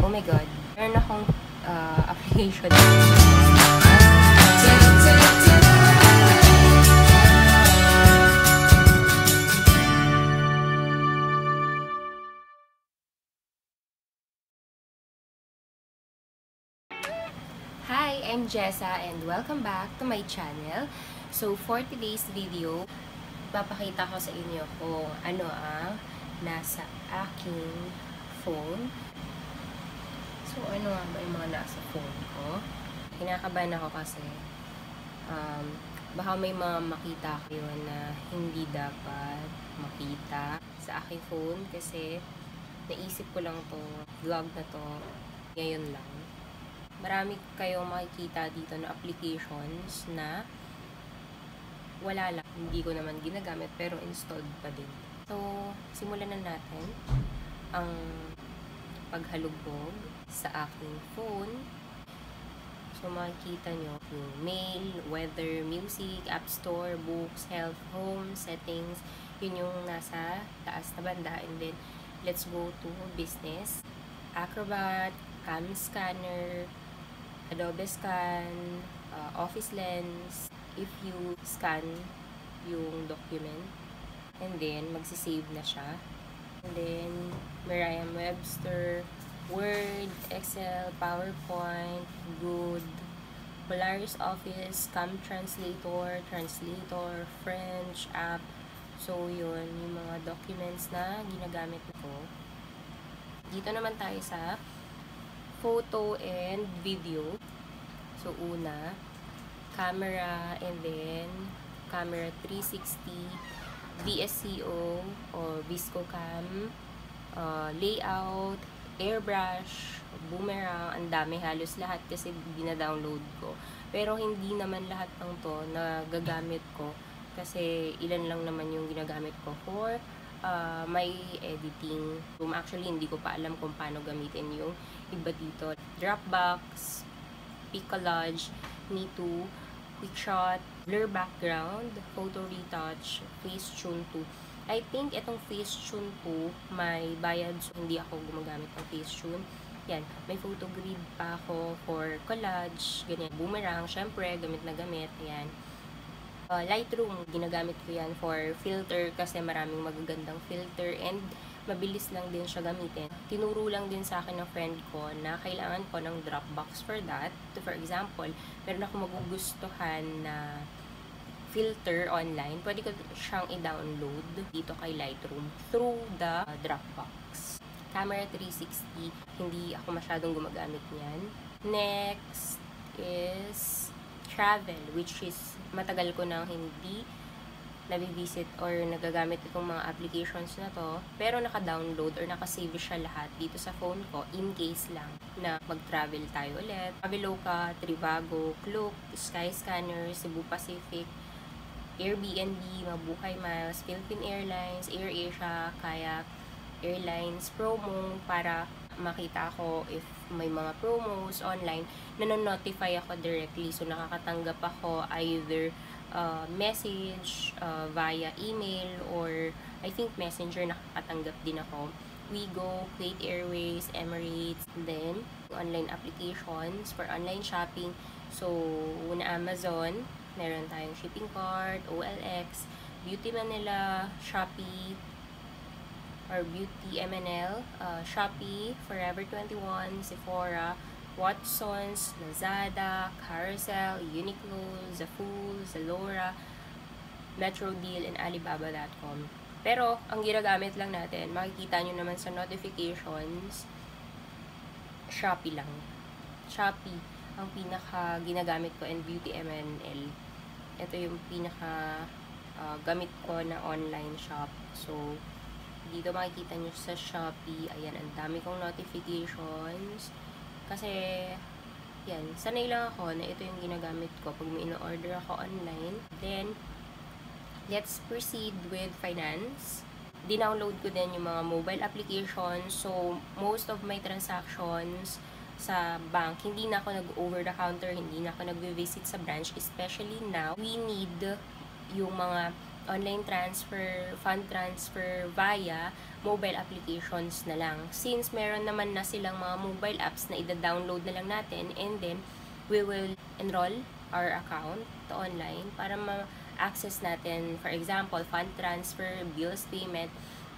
Oh my God. Meron akong application. Hi, I'm Jessa and welcome back to my channel. So for today's video, papakita ko sa inyo kung ano ang nasa aking phone. So ano nga ba yung mga nasa phone ko? Kinakabahan ako kasi baka may mga makita kayo na hindi dapat makita sa aking phone kasi naisip ko lang to vlog na to ngayon lang. Marami kayong makikita dito na applications na wala lang. Hindi ko naman ginagamit pero installed pa din. So, simulan na natin ang paghalugog sa aking phone. So, makikita nyo yung mail, weather, music, app store, books, health, home, settings. Yun yung nasa taas na banda. And then, let's go to business. Acrobat, Cam Scanner, Adobe Scan, Office Lens, if you scan yung document, and then magsisave na siya. And then, Merriam-Webster, Word, Excel, PowerPoint, Good, Polaris Office, Cam Translator, French app. So, yun, yung mga documents na ginagamit ko. Dito naman tayo sa photo and video. So, una, camera, and then camera 360, VSCO or ViscoCam, layout, airbrush, boomerang, ang dami, halos lahat kasi dina-download ko. Pero hindi naman lahat ng to na gagamit ko kasi ilan lang naman yung ginagamit ko for may editing. Actually, hindi ko pa alam kung paano gamitin yung iba dito. Dropbox, Picolage, Me2, QuickShot, Blur Background, Photo Retouch, Facetune 2. I think itong Facetune 2 may bayad, so hindi ako gumagamit ng Facetune. Yan, may photo grid pa ako for collage, ganyan. Boomerang, syempre, gamit na gamit. Ayan. Lightroom, ginagamit ko yan for filter kasi maraming magagandang filter and mabilis lang din siya gamitin. Tinuro lang din sa akin ng friend ko na kailangan ko ng Dropbox for that. For example, meron ako magugustuhan na filter online. Pwede ko siyang i-download dito kay Lightroom through the Dropbox. Camera 360, hindi ako masyadong gumagamit niyan. Next is travel, which is matagal ko nang hindi nabivisit or nagagamit itong mga applications na to, pero naka-download or naka-save siya lahat dito sa phone ko in case lang na mag-travel tayo ulit. Traveloka, Trivago, Klook, Skyscanner, Cebu Pacific, Airbnb, Mabuhay Miles, Philippine Airlines, AirAsia, Kayak Airlines, promo para makita ko if may mga promos online, nanonotify ako directly. So, nakakatanggap ako either message via email or I think messenger nakakatanggap din ako. Wigo, Kuwait Airways, Emirates, then online applications for online shopping. So, una Amazon, meron tayong shipping cart, OLX, Beauty Manila, Shopee, or Beauty MNL, Shopee, Forever 21, Sephora, Watsons, Lazada, Carousel, Uniqlo, Zaful, Zalora, Metrodeal, and Alibaba.com. Pero, ang ginagamit lang natin, makikita nyo naman sa notifications, Shopee lang. Shopee, ang pinaka ginagamit ko, and Beauty MNL. Ito yung pinaka gamit ko na online shop. So, dito makikita nyo sa Shopee, ayan, ang dami kong notifications. Kasi, yan, sanay lang ako na ito yung ginagamit ko pag may in-order ako online. Then, let's proceed with finance. Dinownload ko din yung mga mobile applications. So, most of my transactions sa bank, hindi na ako nag-over the counter, hindi na ako nag-visit sa branch. Especially now, we need yung mga online transfer, fund transfer via mobile applications na lang. Since meron naman na silang mga mobile apps na ida-download na lang natin, and then we will enroll our account to online para ma-access natin, for example, fund transfer, bills payment,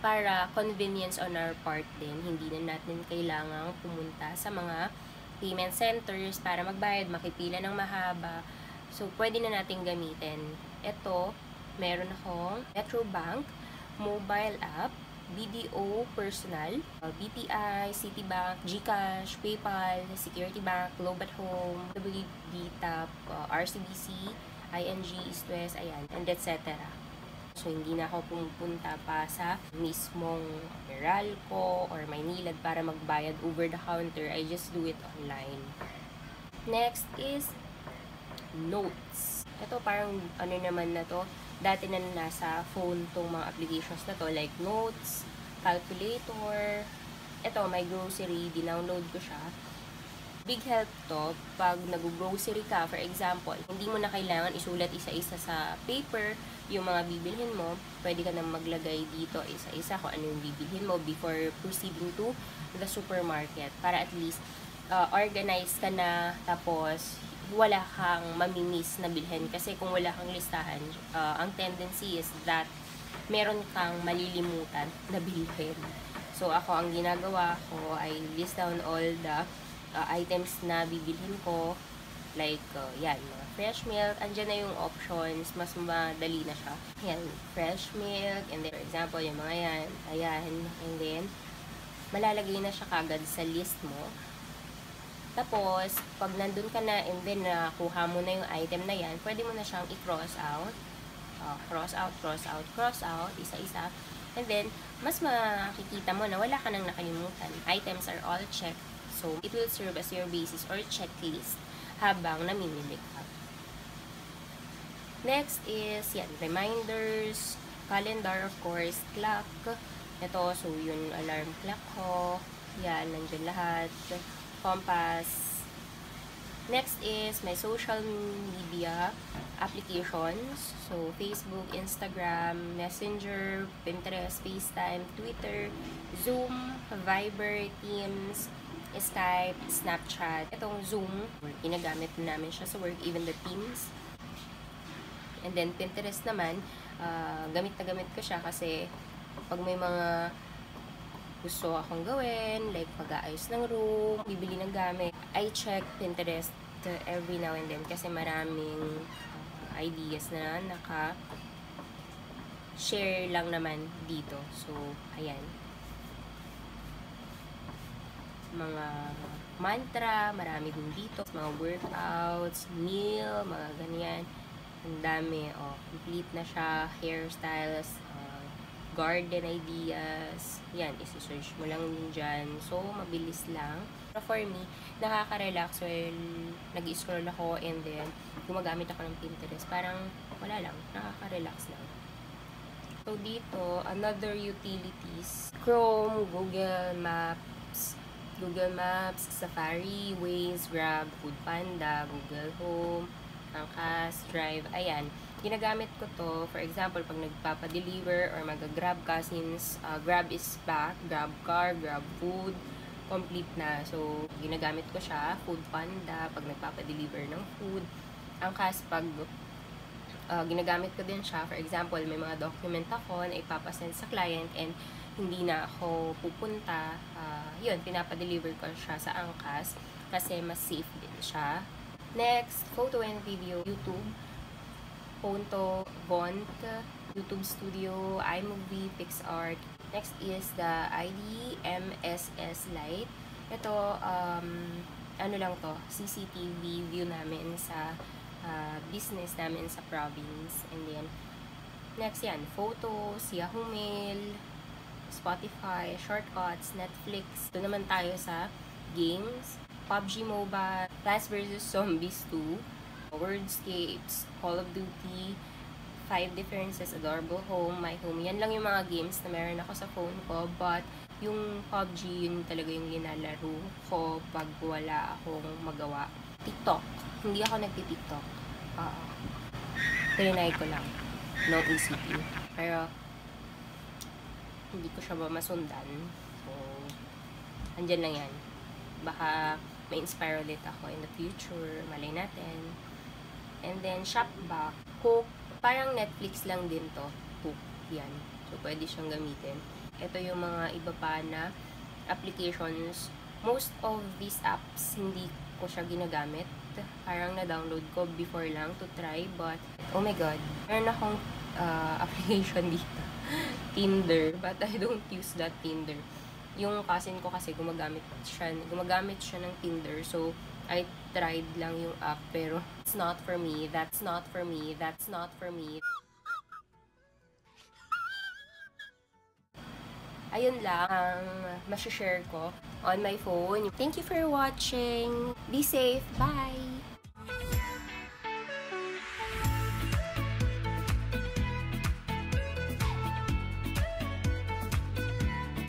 para convenience on our part din. Hindi na natin kailangang pumunta sa mga payment centers para magbayad, makipila ng mahaba. So, pwede na natin gamitin. Ito, meron akong Metrobank mobile app, BDO Personal, BPI, Citibank, GCash, PayPal, Security Bank, Globe at Home, WD Tap, RCBC, ING, East West, ayan, and etc. So, hindi na ako pumunta pa sa mismong Meralco or Maynilad para magbayad over the counter. I just do it online. Next is Notes. Ito parang ano naman na to, dati na nasa phone tong mga applications na to, like Notes, Calculator. Ito, my grocery, dinownload ko siya. Big help to pag nag-grocery ka, for example, hindi mo na kailangan isulat isa-isa sa paper yung mga bibilhin mo. Pwede ka nang maglagay dito isa-isa kung ano yung bibilhin mo before proceeding to the supermarket, para at least organize ka na, tapos wala kang mamimiss na bilhin. Kasi kung wala kang listahan, ang tendency is that meron kang malilimutan na bilhin. So, ako, ang ginagawa ko ay list down all the items na bibilhin ko. Like, yan, mga fresh milk. Andyan na yung options. Mas madali na siya. Yan, fresh milk. And then, for example, yung mga yan. Ayan. And then, malalagay na siya kagad sa list mo. Tapos, pag nandun ka na and then nakuha mo na yung item na yan, pwede mo na siyang i-cross out. Cross out, cross out, cross out, isa-isa. And then, mas makikita mo na wala ka nang nakalimutan. Items are all checked. So, it will serve as your basis or checklist habang namimili ka. Next is, yan, reminders, calendar, of course, clock. Ito, so, yung alarm clock ko. Yan, nandiyan lahat. Compass. Next is my social media applications. So, Facebook, Instagram, Messenger, Pinterest, FaceTime, Twitter, Zoom, Viber, Teams, Skype, Snapchat. Itong Zoom, ginagamit namin siya sa work, even the Teams. And then, Pinterest naman, gamit na gamit ko siya kasi pag may mga gusto akong gawin, like pag-aayos ng room, bibili ng gamit, I check Pinterest every now and then kasi maraming ideas na naka-share lang naman dito. So, ayan. Mga mantra, marami din dito. Mga workouts, meal, mga ganyan. Ang dami. Complete na siya. Hairstyles, garden ideas. Yan, isi-search mo lang din dyan. So, mabilis lang. Pero for me, nakaka-relax when nag-scroll ako and then gumagamit ako ng Pinterest. Parang wala lang, nakaka-relax lang. So, dito, another utilities. Chrome, Google Maps, Safari, Waze, Grab, Foodpanda, Google Home, Angkas, Drive. Ayan. Ginagamit ko to, for example, pag nagpapadeliver or mag-grab ka, since Grab is back, Grab car, Grab food, complete na. So, ginagamit ko siya, Foodpanda, pag nagpapadeliver ng food. Angkas, pag ginagamit ko din siya, for example, may mga document ako na ipapasend sa client and hindi na ako pupunta, yun, pinapadeliver ko siya sa Angkas kasi mas safe din siya. Next, photo and video, YouTube, Ponto, Vont, YouTube Studio, iMovie, PixArt. Next is the ID MSS Lite. Ito, ano lang to, CCTV view namin sa business namin sa province. And then, next yan, photos, Yahoo Mail, Spotify, Shortcuts, Netflix. Doon naman tayo sa games, PUBG Mobile, Plants vs. Zombies 2, Wordscapes, Call of Duty, 5 Differences, Adorable Home, My Home. Yan lang yung mga games na meron ako sa phone ko. But, yung PUBG, yun talaga yung linalaro ko pag wala akong magawa. TikTok. Hindi ako nagti-TikTok. Trinay ko lang. ng ECT. Pero, hindi ko siya masundan. So, andyan lang yan. Baka may inspire ulit ako in the future. Malay natin. And then, Shopback. Hook. Parang Netflix lang din to. Hook. Yan. So, pwede siyang gamitin. Ito yung mga iba pa na applications. Most of these apps, hindi ko siya ginagamit. Parang na-download ko before lang to try. But, oh my God. Meron akong application dito. Tinder. But I don't use that Tinder. Yung cousin ko kasi gumagamit siya ng Tinder. So, I tried lang yung app. Pero, it's not for me. That's not for me. That's not for me. Ayun lang ang masashare ko on my phone. Thank you for watching. Be safe. Bye!